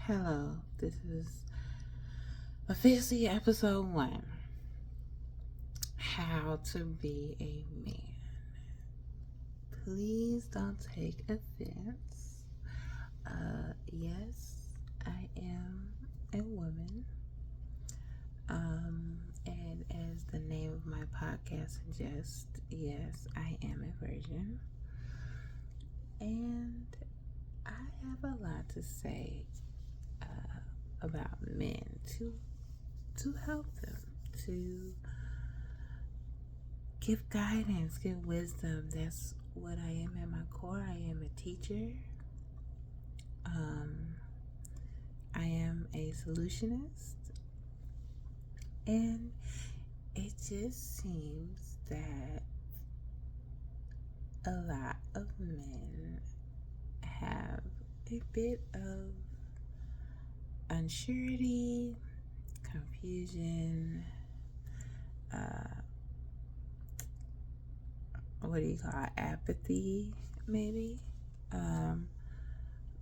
Hello, this is officially episode 1. How to be a man. Please don't take offense. Yes, I am a woman. And as the name of my podcast suggests, yes, I am a virgin. And I have a lot to say about men to help them, to give guidance, give wisdom. That's what I am at my core. I am a teacher. I am a solutionist. And it just seems that a lot of men have a bit of unsurety, confusion, what do you call it? Apathy, maybe,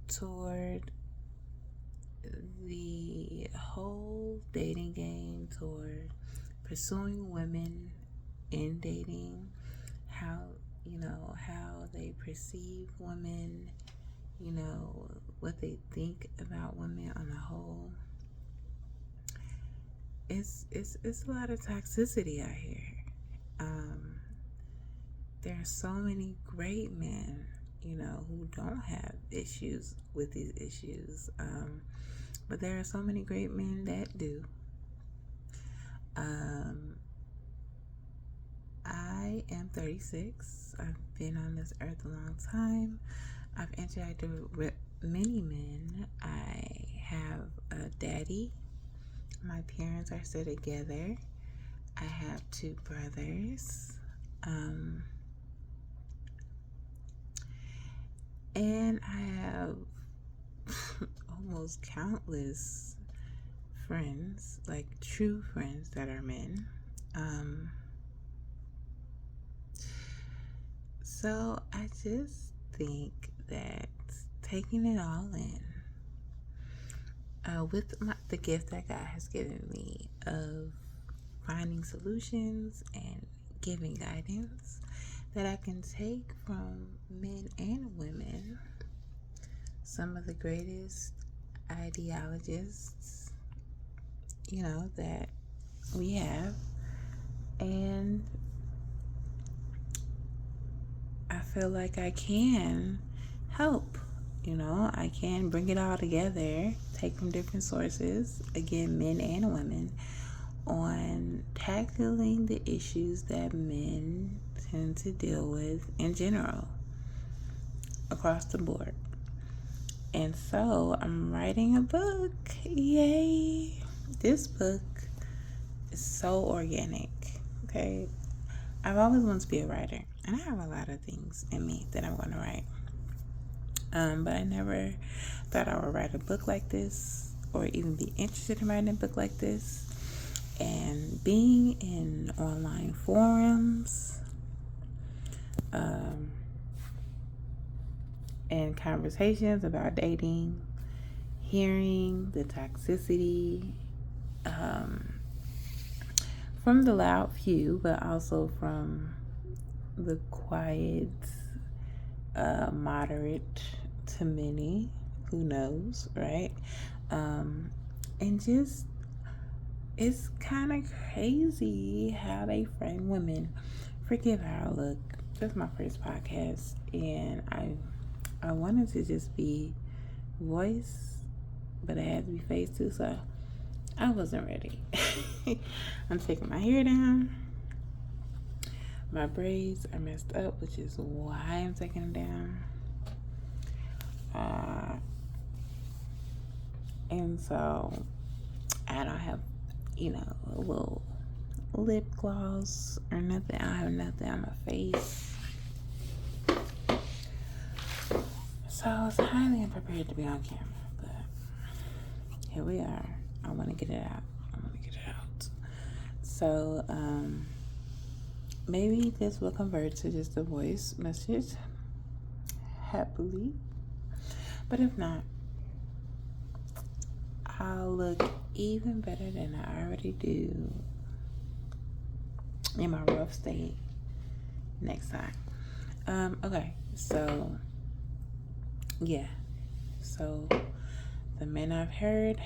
toward the whole dating game, toward pursuing women in dating, how they perceive women, what they think about women on the whole. It's a lot of toxicity out here. There are so many great men, who don't have issues with these issues. But there are so many great men that do. I am 36. I've been on this earth a long time. I've interacted with many men. I have a daddy. My parents are still together. I have 2 brothers. And I have almost countless friends, like true friends that are men. So I just think that taking it all in, with the gift that God has given me of finding solutions and giving guidance that I can take from men and women, some of the greatest ideologists, that we have. And I feel like I can help. I can bring it all together, take from different sources, again, men and women, on tackling the issues that men tend to deal with in general, across the board. And so I'm writing a book. Yay! This book is so organic. Okay? I've always wanted to be a writer, and I have a lot of things in me that I'm going to write. But I never thought I would write a book like this, or even be interested in writing a book like this. And being in online forums, and conversations about dating, hearing the toxicity, from the loud few, but also from the quiet, moderate to many, who knows, right? And just, it's kind of crazy how they frame women. Forgive how I look. This is my first podcast, and I wanted to just be voice, but it had to be face too, so I wasn't ready. I'm taking my hair down. My braids are messed up, which is why I'm taking them down. And so I don't have, a little lip gloss or nothing. I don't have nothing on my face. So I was highly unprepared to be on camera, but here we are. I want to get it out. So, maybe this will convert to just a voice message, happily. But if not, I'll look even better than I already do in my rough state next time. Okay, so yeah. So the men I've heard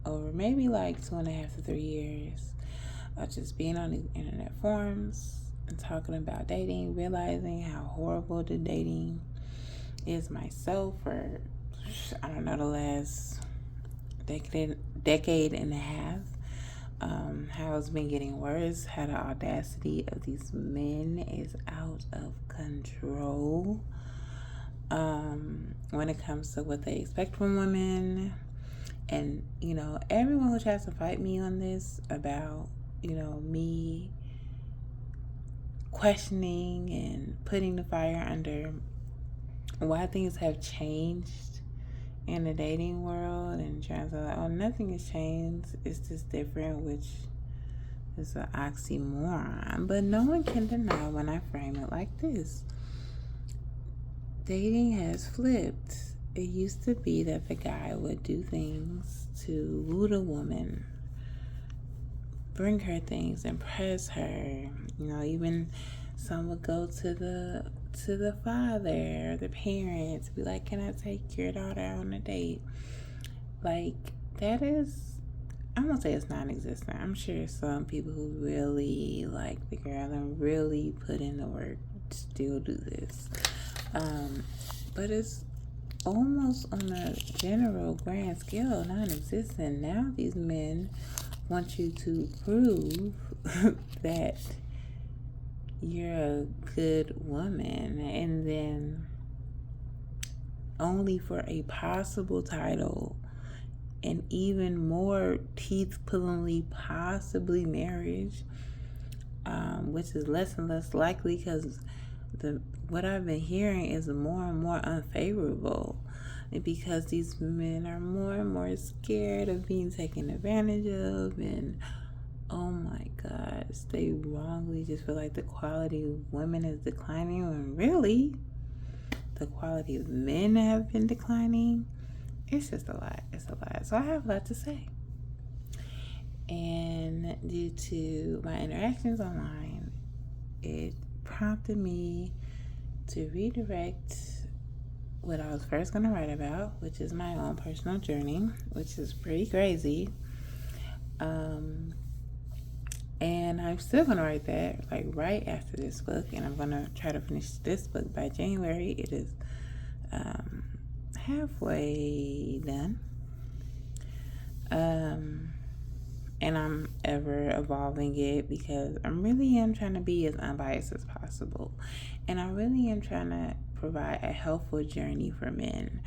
over maybe like 2.5 to 3 years of just being on these internet forums and talking about dating, realizing how horrible the dating is myself for, I don't know, the last decade and a half. How it's been getting worse, how the audacity of these men is out of control. When it comes to what they expect from women. And, everyone who tries to fight me on this about, me questioning and putting the fire under why things have changed in the dating world and trying to like, oh, nothing has changed, it's just different, which is an oxymoron. But no one can deny when I frame it like this. Dating has flipped. It used to be that the guy would do things to woo the woman, bring her things, impress her. Even some would go to the father or the parents, be like, "Can I take your daughter on a date?" Like, that is, I won't say it's non-existent. I'm sure some people who really like the girl and really put in the work still do this. But it's almost on a general grand scale non-existent. Now these men want you to prove that you're a good woman, and then only for a possible title and even more teeth-pullingly possibly marriage, which is less and less likely because what I've been hearing is more and more unfavorable, because these men are more and more scared of being taken advantage of, and oh my gosh, they wrongly just feel like the quality of women is declining when really the quality of men have been declining. It's just a lot. It's a lot. So I have a lot to say. And due to my interactions online, it prompted me to redirect what I was first going to write about, which is my own personal journey, which is pretty crazy. And I'm still going to write that like right after this book, and I'm going to try to finish this book by January. It is halfway done. And I'm ever evolving it because I really am trying to be as unbiased as possible. And I really am trying to provide a helpful journey for men.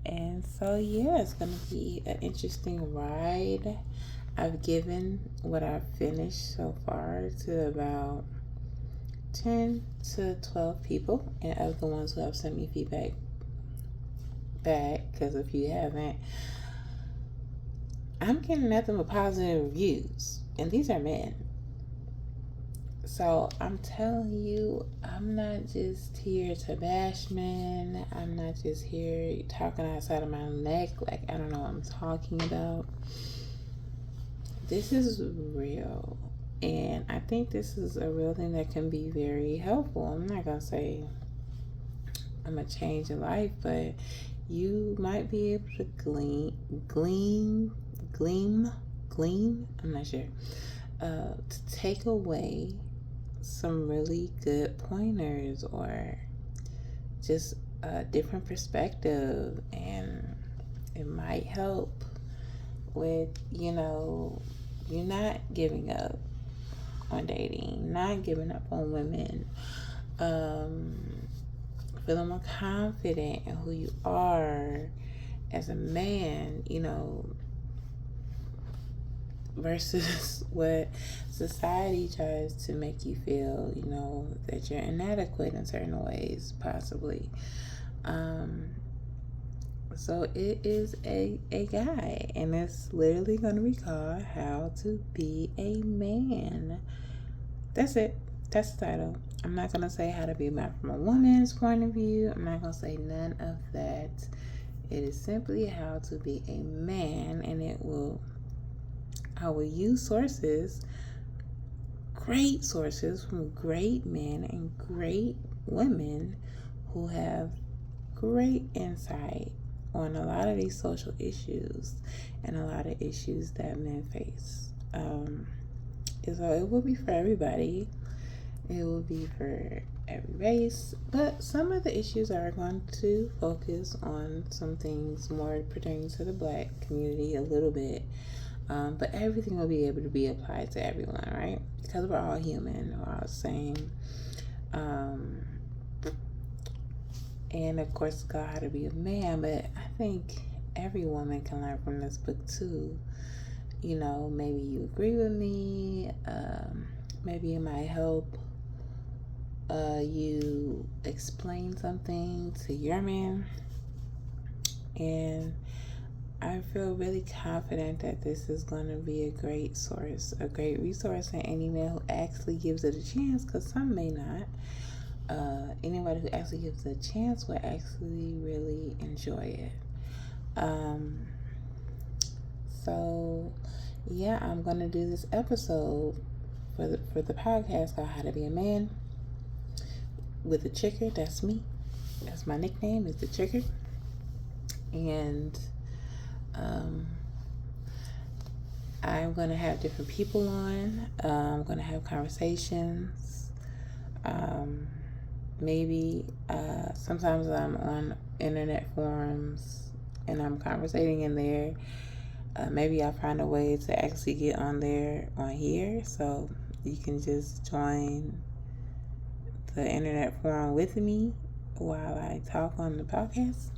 And so, yeah, it's going to be an interesting ride. I've given what I've finished so far to about 10 to 12 people, and of the ones who have sent me feedback back, because if you haven't, I'm getting nothing but positive reviews, and these are men. So I'm telling you, I'm not just here to bash men. I'm not just here talking outside of my neck like I don't know what I'm talking about. This is real, and I think this is a real thing that can be very helpful. I'm not gonna say I'm gonna change your life, but you might be able to glean, I'm not sure, to take away some really good pointers or just a different perspective, and it might help with, you not giving up on dating, not giving up on women, feeling more confident in who you are as a man, versus what society tries to make you feel, that you're inadequate in certain ways, possibly. So it is a guy, and it's literally going to be called How to Be a Man. That's it. That's the title. I'm not going to say how to be a man from a woman's point of view. I'm not going to say none of that. It is simply how to be a man, and I will use sources, great sources from great men and great women who have great insight on a lot of these social issues and a lot of issues that men face. So it will be for everybody. It will be for every race, but some of the issues are going to focus on some things more pertaining to the Black community a little bit. But everything will be able to be applied to everyone, right? Because we're all human, we're all the same. And of course, God how to be a man, but I think every woman can learn from this book too. Maybe you agree with me. Maybe it might help you explain something to your man. And I feel really confident that this is going to be a great source, a great resource, and any man who actually gives it a chance, because some may not. Anybody who actually gives it a chance will actually really enjoy it. So yeah, I'm gonna do this episode for the podcast called How to Be a Man with the Trigger. That's me. That's my nickname, is the Trigger. And I'm gonna have different people on. I'm gonna have conversations. Maybe sometimes I'm on internet forums and I'm conversating in there. Maybe I'll find a way to actually get on there on here, so you can just join the internet forum with me while I talk on the podcast.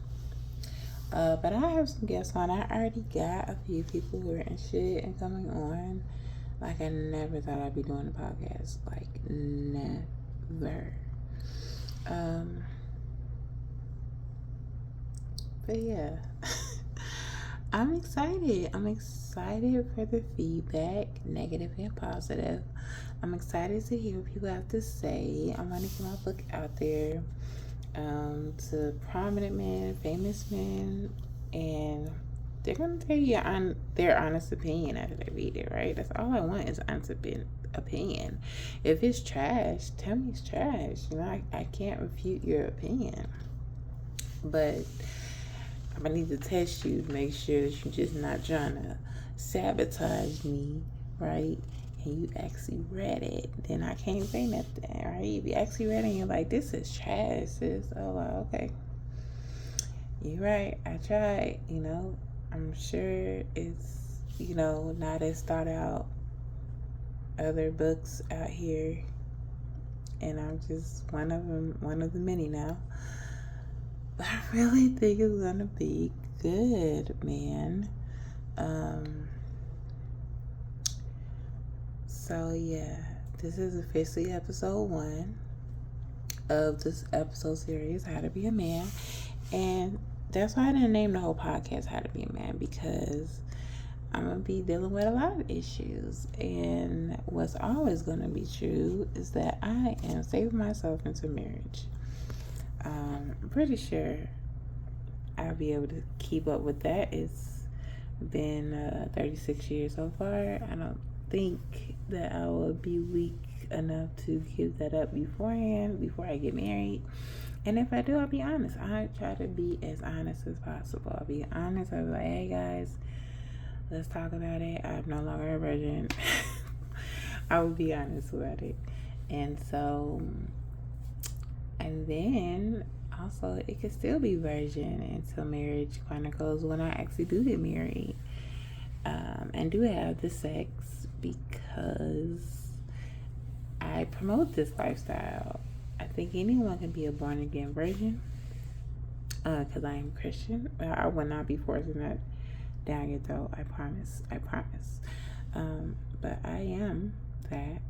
But I have some guests on. I already got a few people who are interested in coming on. Like, I never thought I'd be doing a podcast. Like, never. But yeah. I'm excited. I'm excited for the feedback, negative and positive. I'm excited to hear what people have to say. I'm going to get my book out there to prominent men, famous men, and they're going to tell you their honest opinion after they read it, right? That's all I want is honest opinion. If it's trash, tell me it's trash. I can't refute your opinion. But I need to test you to make sure that you're just not trying to sabotage me, right? And you actually read it, then I can't say nothing, right? If you actually read it and you're like, this is trash, sis. Oh, well, okay. You're right. I tried, I'm sure it's, not as thought out other books out here. And I'm just one of the many now. But I really think it's gonna be good, man. So yeah, this is officially episode 1 of this episode series, How to Be a Man. And that's why I didn't name the whole podcast How to Be a Man, because I'm gonna be dealing with a lot of issues. And what's always gonna be true is that I am saving myself into marriage. I'm pretty sure I'll be able to keep up with that. It's been 36 years so far. I don't think that I will be weak enough to give that up before I get married. And if I do, I'll be honest. I try to be as honest as possible. I'll be honest. I'll be like, hey guys, let's talk about it. I'm no longer a virgin. I will be honest about it. And so, and then also it could still be virgin until marriage chronicles, when I actually do get married and do have the sex, because I promote this lifestyle. I think anyone can be a born again virgin, because I am Christian. I will not be forcing that down your throat. I promise. But I am that,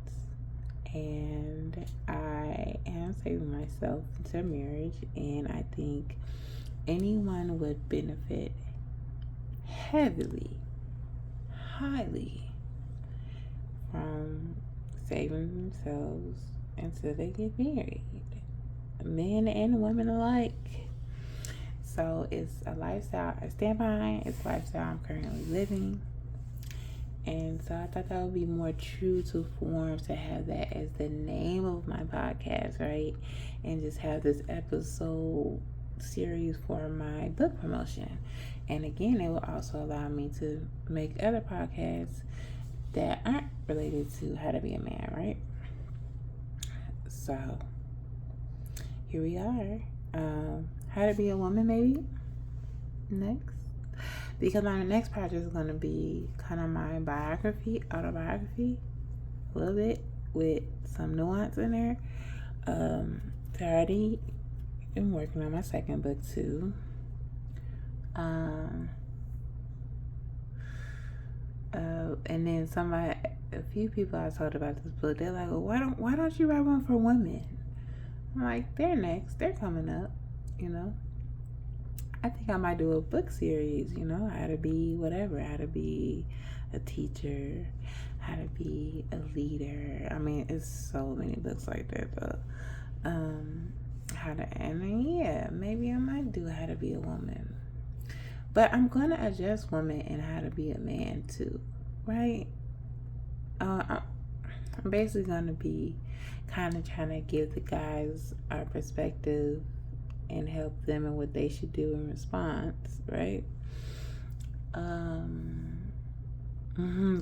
and I am saving myself into marriage, and I think anyone would benefit highly from saving themselves until they get married, men and women alike. So it's a lifestyle I stand behind. It's a lifestyle I'm currently living. And so I thought that would be more true to form to have that as the name of my podcast, right? And just have this episode series for my book promotion. And again, it will also allow me to make other podcasts that aren't related to how to be a man, right? So here we are. How to be a woman, maybe next, because my next project is going to be kind of my autobiography, a little bit with some nuance in there. I already am working on my second book too. And then a few people I told about this book, they're like, well, why don't you write one for women? I'm like, they're next. They're coming up, you know. I think I might do a book series, you know, how to be whatever, how to be a teacher, how to be a leader. I mean, it's so many books like that, though. Maybe I might do how to be a woman. But I'm going to adjust woman and how to be a man, too, right? I'm basically going to be kind of trying to give the guys our perspective and help them in what they should do in response, right?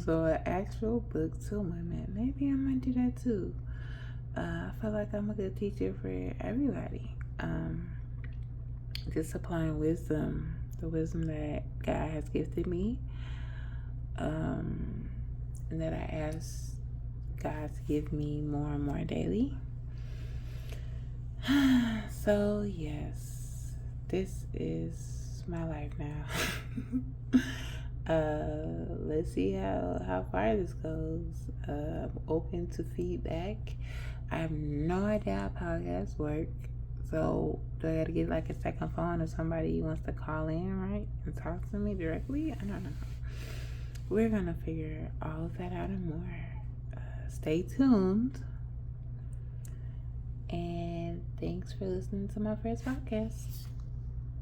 So an actual book to women. Maybe I might do that too. I feel like I'm a good teacher for everybody. Just applying wisdom, the wisdom that God has gifted me, and that I ask God to give me more and more daily. So yes, this is my life now. Let's see how far this goes. I'm open to feedback. I have no idea how podcasts work. So do I gotta get like a second phone if somebody wants to call in, right? And talk to me directly? I don't know. We're gonna figure all of that out and more. Stay tuned. And thanks for listening to my first podcast.